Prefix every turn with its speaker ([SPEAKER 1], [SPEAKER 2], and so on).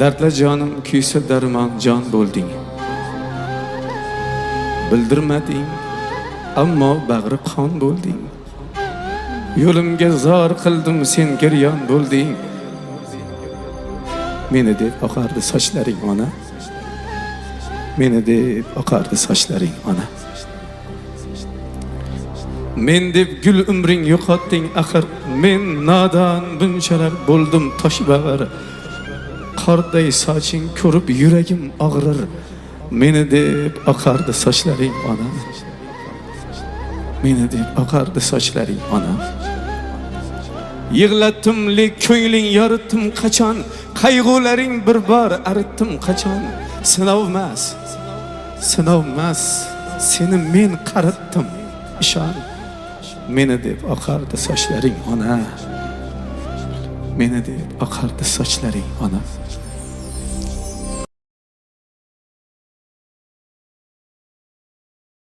[SPEAKER 1] Dardla canım kuysa darman can bo'lding. Bildirmading, ammo bag'ri qon bo'lding. Yo'limga zor qildim, sen giryon bo'lding. Meni deb oqardi sochlaring ona. Meni deb oqardi sochlaring ona. Men deb gul umring yo'qotding axir. Men nodon bunchalar bo'ldim toshbag'ir. Qorday soching ko'rib yuragim og'rir. Meni deb oqardi sochlaring ona. Meni deb oqardi sochlaring ona. Yig'latdim lek ko'ngling yoritdim qachon. Qayg'ularing bir bor aritdim qachon. Sinovmas, sinovmas, seni men qaratdim, ishon. Meni deb oqardi sochlaring ona. Meni deb oqardi sochlaring ona.